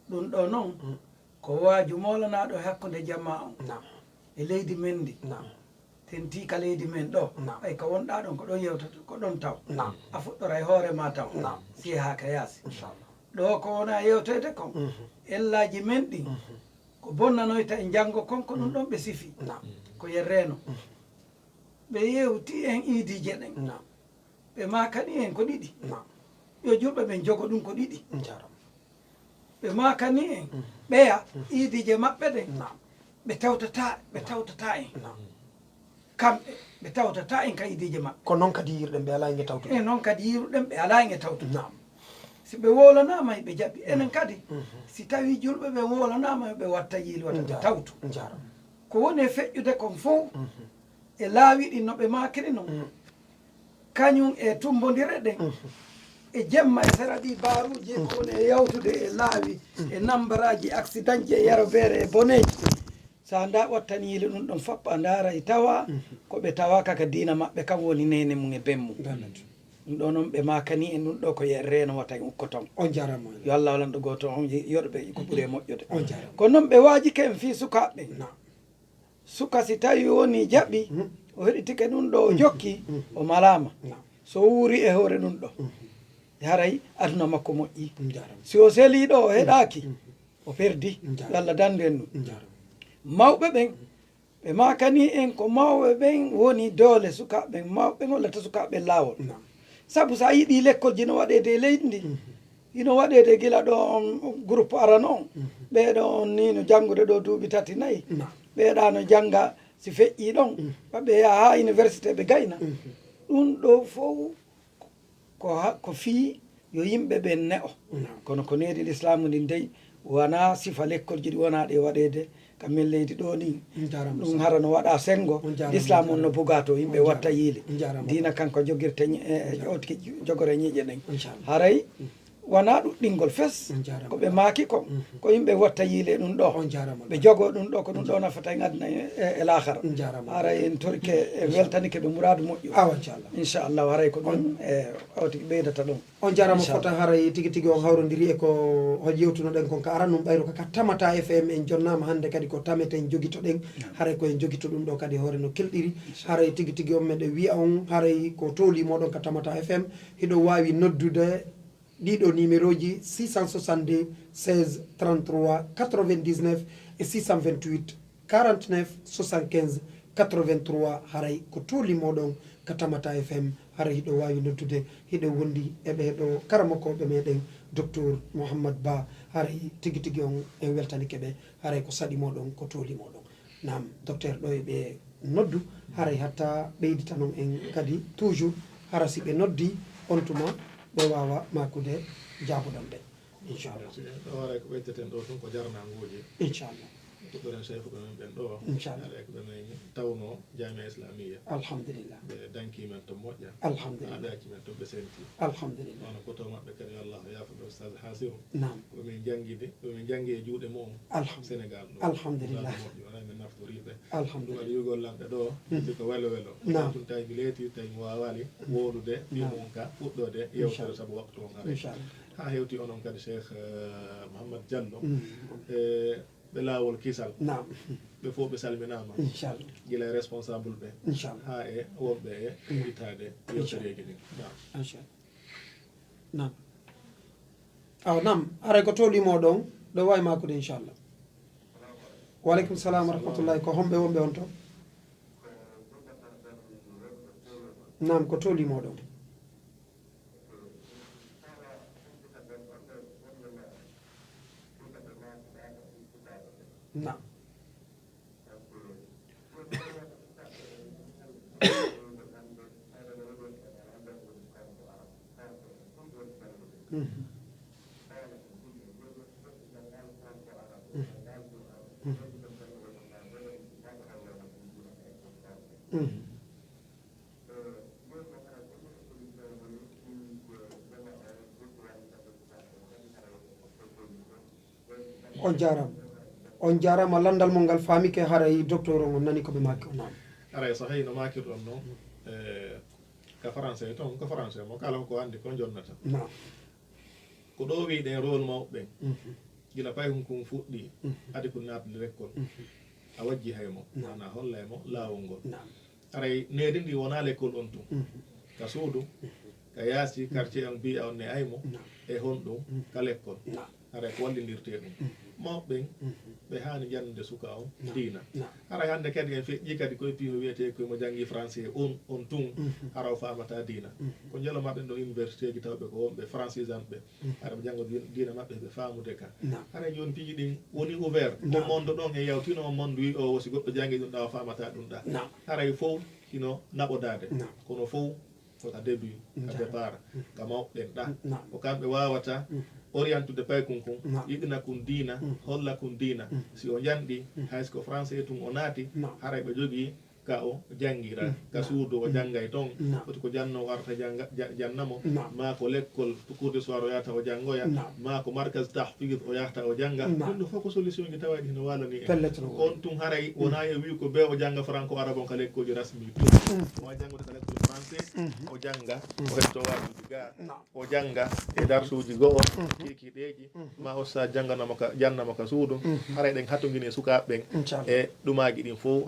ɗum ɗo noon ko waaju molanaɗo hakkude jama on e leydi men ndi tenti ka leydi men ɗo ay ko wonɗa ɗon ko ɗon yewtata ko ɗon taw a fuɗɗora e hoore ma taw si ha ka yaasi ɗo ko wona yewtede kon ellaji men ɗi ko bonnanoyta e janggo kon ko ɗum ɗon ɓe sifi ko yerreno ɓe yewti en iidije ɗen ɓe makani en ko ɗiɗi yo julɓe ɓen jogo ɗum ko ɗiɗi ɓe makani en ɓeya iidije maɓɓe ɗen ɓe tawtata en kamɓe ɓe tawtata en ka iidije maɓɓe ko noon kadi yirɗen ɓe ala e tawtude e noon kadi yiruɗen ɓe ala e tawtude si ɓe wolanama ɓe jaɓi enen kadi si tawi julɓe ɓe wolanama ɓe watta yiili wata ɓe tawtu ko woni e feƴƴude kon fof e laawi ɗi no ɓe makiri noon kañum e tumbodire ɗen e jemma e sera ɗi baruji ko woni e yawtude e laawi e nambaraji accident ji e yarobere e boneji sa nda wattani yile ɗum ɗon fappa ndara e tawa koɓe tawa kaka dina maɓɓe kam woni nene mum e bemmu ɗum ɗo noon ɓe makani en ɗum ɗo ko reno wata ukkoton on jarama yo allah walanɗo goto on yoɗɓe ko ɓuuri e moƴƴude kono noon ɓe waji ke en fi sukaɓe suka si tawi woni jaɓi o heɗitike ɗum ɗo o jokki o malama so wuuri e hoore ɗum ɗo haray aduna makko moƴƴi si o seeli ɗo o heɗaki o perdi yo allah dandu en ɗum mawɓe ɓen ɓe makani en ko mawɓe ɓen woni doole sukaɓe mawɓe hollata sukaɓe lawol saabu sa yiiɗi lekkolji no waɗede e leydi ndi ino waɗede gila ɗo on groupe arano on ɓeɗo on ni no janngude ɗo duuɓi 3 4 ɓeeɗa no jangga si feƴƴi ɗon ɓaɓe yaha ha université ɓe gayna ɗum ɗo fof ko fii yo yimɓe ɓe ne'o kono ko needi l'islamu ndi dey wona sifa lekkolji ɗi wona ɗe waɗede kamin leydi ɗo ni ɗum hara no waɗa sengo l'islam on no buga to yimɓe watta yiile dina kanko jogirte jogore ñiiƴe ɗen haray wona ɗuɗɗingol fes koɓe maaki ko ko yimɓe watta yiile ɗum ɗo ɓe jogo ɗum ɗo ko ɗum ɗo nafata en aduna e lahara haray en torike e weltanike ɓe mouradu moƴƴu inchallahu haray ko ɗum e awti ɓeydata ɗum on jarama fota haray tigui tigui on hawrodiri e ko ho jewtunoɗen kon ka aranum ɓayro kaka tamata fm en jonnama hande kadi ko tameten joguito ɗen haray koyen joguito ɗum ɗo kadi hoore no kelɗiri haray tigui tigui on meɗe wiya on haray ko tolimoɗon ka tamata fm hiɗo wawi noddude ɗiɗo numéro ji 662 16 33 99 et 628 49 75 83 haray ko tolimoɗon ka tamata fm hara hiɗo wawi noddude hiɗo wondi e ɓeɗo karamokoɓe meɗen docteur Mouhammad Ba haray tigui tigui on en weltanike ɓe haray ko saɗimoɗon ko tolimoɗon nam docteur ɗo ɓe noddu haray hatta ɓeydita noon en kadi toujours hara si ɓe noddi on tuma ɓe wawa makude jabuɗon ɓe inchallah ɗo waɗa ko ɓeydeten ɗo ɗum ko jarnanguji inchallah ɗuɗɗoren chef ɓe men ɓen ɗo inchallah aɗa ko ɓemen tawno jamia islamia alhamdulillah ɓe danki men to moƴƴa alhamdulillah aɗaki men to ɓe senti alhamdulillah ono koto maɓɓe kadi allah yafuɓe ustad hasiru nam ɓemin janggide ɓemin janggi e juuɗe mum sénégal ɗo alhamdulillah moƴƴi wona min naftoriɓe alhamdulillah waɗa yugollanɓe ɗo ko welo welo ɗum tawi mi leeti tawi mi wawali woɗude ɗimum ka fuɗɗode yewtere saabu waktu on haare ha hewti onon kadi cheikh Mouhammad Diallo e ɓe lawol kisal ɓe fof ɓe salminama inchallah guila e responsable ɓe inchallah ha e wonɓe e ittade yewtereji ɗin inchallah nam aw nam aray ko tolimoɗon ɗo wawi makude inchallah waleykum salam wa rahmatullahi ko homɓe wonɓe on to nam ko tolimoɗon nam on jarama landal mo ngal faamike haray docteur on nani koɓe makki o nam aray so hay no makirɗon noon ka français toon ko français mo kala ko andi ko jonnata nam ko ɗo wiɗen rôle mawɓe ɓen gila pay kum fuɗɗi adi ko natde l'école a wajji haymo mana holla e mo laawol ngol aray nedi ndi wona l'école on tun ka suudu ka yaasi quartier on mbiya on ne aymo e honɗum ka l'école aray ko wallidirte ɗum mawɓe ɓe hani jannude suka o diina haray hande kadi en feƴƴi kadi koye piho wiyete koyemo janggi français on tun hara o famata diina ko jeelomaɓen ɗo université ji tawɓe ko wonɓe francisant ɓe hara ɓe janggo diina maɓɓe ɓe famude ka haray joni piiji ɗin woni ouvert mo monde ɗon e yawtino o monde wi o wosi goɗɗo janggi ɗum ɗa o famata ɗum ɗa haray fof hino naɓodade kono fof kota début ka départ ka mawɓen ɗa ko kamɓe wawata orientude paykum kum yiɗina kum diina holla kum diina si o janɗi haysko français tun o naati haray ɓe jogui ka o janngira ka suudu o janngay toon oti ko janno o arta jannamo ma ko l'école cours de soir o yahata o janngoya ma ko markage tahfid o yahata o jannga ɗum ɗo fof ko solution ji tawaɗi hino walani en on tun haray wona e wi ko be o jannga franco arabe on ka lekkoji rasmi o wa janngude ka lekkol français o jannga o hetto wajuji ga o jannga e darsuji go'o kikiɗeji ma o sa jannamo ka suudu haray ɗen hattogini e sukaɓe ɓen e ɗumaji ɗin fof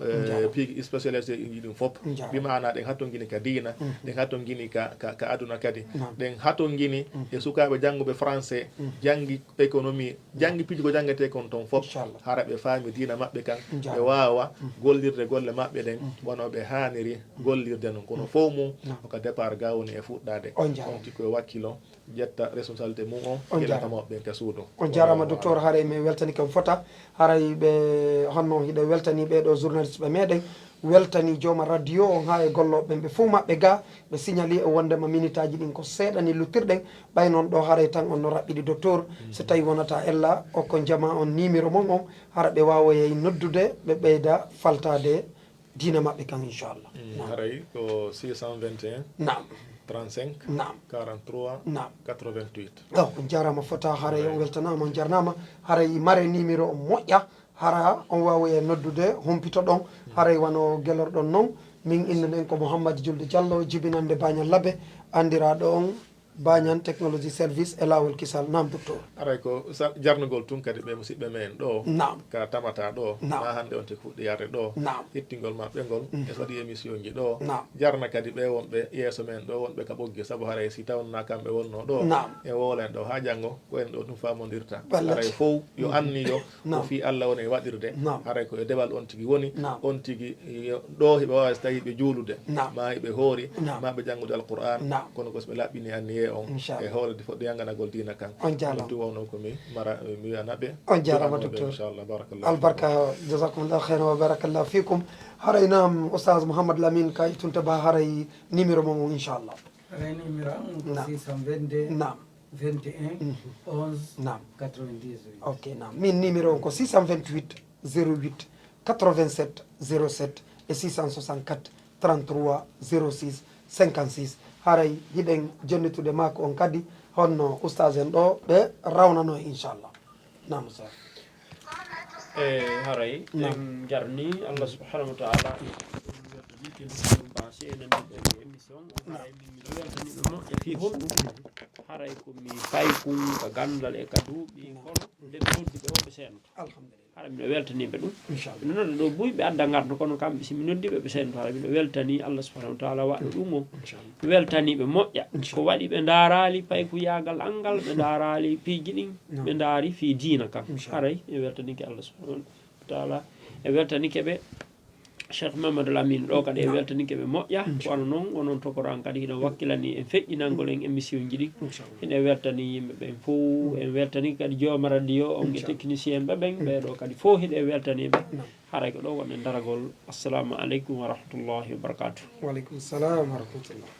piigi spécialisé ji ɗin fof bimana ɗen hattogini ka diina ɗen hattogini ka aduna kadi ɗen hattogini e sukaɓe jannguɓe français janggi économie janggi piiji ko janggete kon toon fof hara ɓe faami diina maɓɓe kan ɓe wawa gollirde golle maɓɓe ɗen wonoɓe haniri gollirde noon kono fof mum oko départ ga woni e fuɗɗade on tikko e wakkilo jetta responsabilité mum on ilata mawɓe ka suudu on jarama docteur haray mi weltani kam fota haray ɓe honno hiɗe weltani ɓeɗo journaliste ɓe meɗen weltani jooma radio on ha e golloɓe ɓe fof maɓɓe ga ɓe signali e wondema minute aji ɗin ko seeɗani luttirɗen ɓay noon ɗo haray tan on no raɓɓiɗi docteur so tawi wonata ella okko jama on numéro mon on hara ɓe wawoye noddude ɓe ɓeyda faltade diina maɓɓe kan inchallah haray ko 621 nam 35 nam 43 nam 88 on jarama fota haray on weltanama on jarnama haray mare numéro o moƴƴa hara on wawoye noddude humpito ɗon haray wano guelorɗon noon min innuɗen ko Mouhammad Julde Diallo jibinande Bagnal Labbe andiraɗo on Bagnan technology service e lawol kisal nam docteur aray ko jarnugol tun kadi ɓe musidɓe men ɗo nam ka tamata ɗo ma hande on te fuɗɗi yarde ɗo nam hettingol maɓɓe ngol e waɗi émission ji ɗo nam jarna kadi ɓe wonɓe yeeso men ɗo wonɓe ka ɓoggi saabu haray si tawna kamɓe wonno ɗo nam e wolen ɗo ha janggo ko en ɗo ɗum famodirta haray fof yo anniyo ko fi Allah woni e waɗirde haray ko e deɓal on tigui woni on tigui ɗo heɓe wawi so tawi ɓe juulude ma heɓe hoori ma ɓe janggude alqouran kono ko so ɓe laɓɓini anniye on e hawlade foɗɗo yanganagol dina kan on jarama ɗum wawno komi mara mi wiyanaɓe on jarama docteur inchallah barakallah albarka jasakumllah khairan wa barakallah fikum haray nam oustaz Mouhamadou Lamine kay tunta ba haray numéro mon inchallah haray numéro am 622 nam 21 11 nam 98 ok nam min numéro on ko 628 08 87 07 et 664 33 06 56 haray hiɗen jonnitude makko on kadi honno oustaz en ɗo ɓe rawnano inchallah nam sa haray en jarni Allah subhanahu wa ta'ala ɗum passé nandiɓe émission o haray min miɗo weltaniɓe moƴƴa fi honɗum haray komi fayi kum ka gandal e ka duuɓi kono nde ɓe noddiɓe woɓe sento alhamdulillah haɗa miɗo weltaniɓe ɗum inchallah miɗo nodda ɗo buy ɓe adda garda kono kamɓe si mi noddiɓe ɓe sento haɗa miɗo weltani Allah subhanahu wa ta'ala waɗa ɗum o mi weltaniɓe moƴƴa ko waɗi ɓe darali paykuyagal angal ɓe darali piiji ɗin ɓe daari fi diina kam haray mi weltanike Allah subhanahu wa ta'ala e weltanike ɓe Cheikh Mamadou Lamine ɗo kadi e weltanike ɓe moƴƴa kono noon wonon tokoran kadi hiɗon wakkilani en feƴƴinangol en émission ji ɗi hiɗen weltani yimɓe ɓen fof en weltani kadi jooma radio on e technicien ɓe ɓen ɓeɗo kadi fof hiɗe weltaniɓe haray ko ɗo wonɗen daragol assalamu aleykum wa rahmatullahi wa barakatuh wa aleykum salam wa rahmatullah